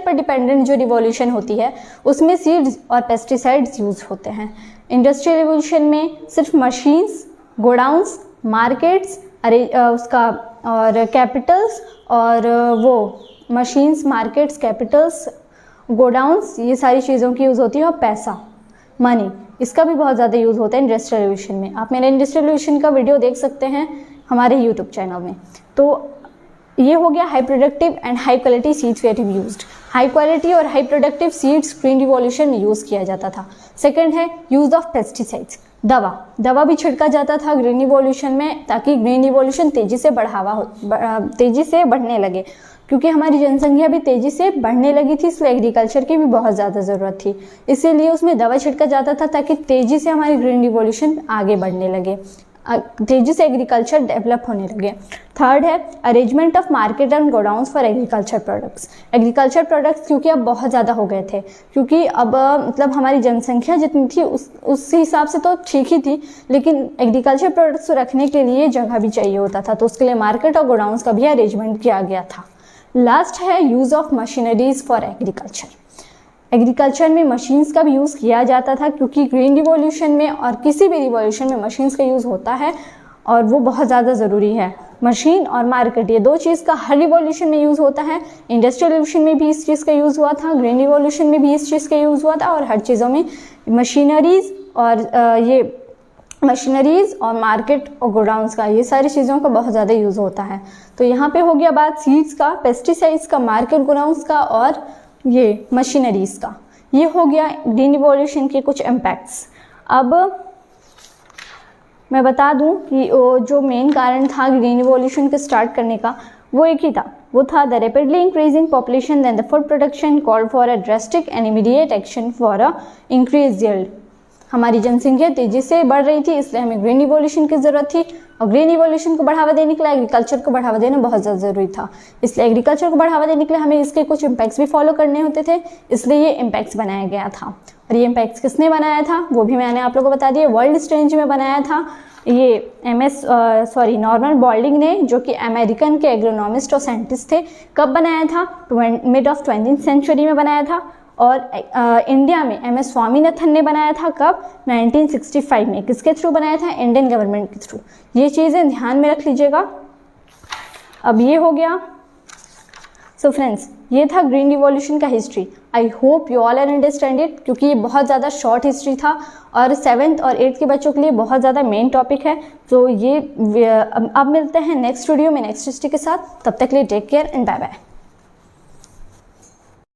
पर डिपेंडेंट जो रिवॉल्यूशन होती है उसमें सीड्स और पेस्टिसाइड्स यूज होते हैं। इंडस्ट्रियल रिवॉल्यूशन में सिर्फ मशीन्स, गोडाउंस, मार्केट्स उसका और कैपिटल्स और वो मशीन्स, मार्केट्स, कैपिटल्स, गोडाउंस, ये सारी चीज़ों की यूज़ होती है। और पैसा, मनी, इसका भी बहुत ज़्यादा यूज़ होता है इंडस्ट्रियल रिवॉल्यूशन में। आप मेरा इंडस्ट्रियल रिवॉल्यूशन का वीडियो देख सकते हैं हमारे यूट्यूब चैनल में। तो ये हो गया high productive and high quality seeds were used. High quality और high productive seeds green revolution में यूज़ किया जाता था। सेकंड है यूज़ ऑफ पेस्टिसाइड्स। दवा भी छिड़का जाता था ग्रीन रिवॉल्यूशन में, ताकि ग्रीन रिवॉल्यूशन तेज़ी से बढ़ने लगे, क्योंकि हमारी जनसंख्या भी तेज़ी से बढ़ने लगी थी, इसलिए एग्रीकल्चर की भी बहुत ज़्यादा ज़रूरत थी। इसीलिए उसमें दवा छिड़का जाता था ताकि तेज़ी से हमारी ग्रीन रिवॉल्यूशन आगे बढ़ने लगे, तेज़ी से एग्रीकल्चर डेवलप होने लगे। थर्ड है arrangement of market and godowns for agriculture products. Agriculture products क्योंकि अब बहुत ज़्यादा हो गए थे, क्योंकि अब मतलब हमारी जनसंख्या जितनी थी उस हिसाब से तो ठीक ही थी, लेकिन एग्रीकल्चर प्रोडक्ट्स रखने के लिए जगह भी चाहिए होता था, तो उसके लिए मार्केट और गोडाउंस का भी अरेंजमेंट किया गया था। लास्ट है use of machineries for agriculture. Agriculture में मशीन्स का भी यूज़ किया जाता था, क्योंकि ग्रीन रिवॉल्यूशन में और किसी भी रिवॉल्यूशन में मशीन्स का यूज़ होता है और वो बहुत ज़्यादा ज़रूरी है। मशीन और मार्केट, ये दो चीज़ का हर रिवॉल्यूशन में यूज़ होता है। इंडस्ट्रियल रिवॉल्यूशन में भी इस चीज़ का यूज़ हुआ था, ग्रीन रिवॉल्यूशन में भी इस चीज़ का यूज़ हुआ था, और हर चीज़ों में मशीनरीज और मार्केट और गोडाउंस का, ये सारी चीज़ों का बहुत ज़्यादा यूज़ होता है। तो यहाँ पे हो गया बात सीड्स का, पेस्टिसाइड्स का, मार्केट, गोडाउंस का और ये मशीनरीज का। ये हो गया ग्रीन रिवॉल्यूशन के कुछ इम्पैक्ट्स। अब मैं बता दूं कि जो मेन कारण था ग्रीन रिवॉल्यूशन के स्टार्ट करने का, वो एक ही था, वो था the rapidly increasing population and the food production called for a drastic and immediate action for a increase yield. हमारी जनसंख्या तेजी से बढ़ रही थी, इसलिए हमें ग्रीन रिवॉल्यूशन की ज़रूरत थी, और ग्रीन रिवॉल्यूशन को बढ़ावा देने के लिए एग्रीकल्चर को बढ़ावा देना बहुत ज़्यादा ज़रूरी था। इसलिए एग्रीकल्चर को बढ़ावा देने के लिए हमें इसके कुछ इम्पैक्ट्स भी फॉलो करने होते थे, इसलिए ये इम्पैक्ट्स बनाया गया था। और ये इम्पैक्ट्स किसने बनाया था वो भी मैंने आप लोगों को बता दिया। वर्ल्ड स्ट्रेंज में बनाया था ये नॉर्मन बोल्डिंग ने, जो कि अमेरिकन के एग्रोनॉमिस्ट और साइंटिस्ट थे। कब बनाया था? मिड ऑफ 20th सेंचुरी में बनाया था। और इंडिया में MS स्वामीनाथन ने बनाया था कब? 1965 में। किसके थ्रू बनाया था? इंडियन गवर्नमेंट के थ्रू। ये चीज़ें ध्यान में रख लीजिएगा। अब ये हो गया। सो फ्रेंड्स, ये था ग्रीन रिवॉल्यूशन का history. I hope you all are understand it, क्योंकि ये बहुत ज़्यादा शॉर्ट हिस्ट्री था और 7th और 8th के बच्चों के लिए बहुत ज़्यादा मेन टॉपिक है। तो ये अब मिलते हैं नेक्स्ट वीडियो में नेक्स्ट हिस्ट्री के साथ। तब तक के लिए take care and bye bye.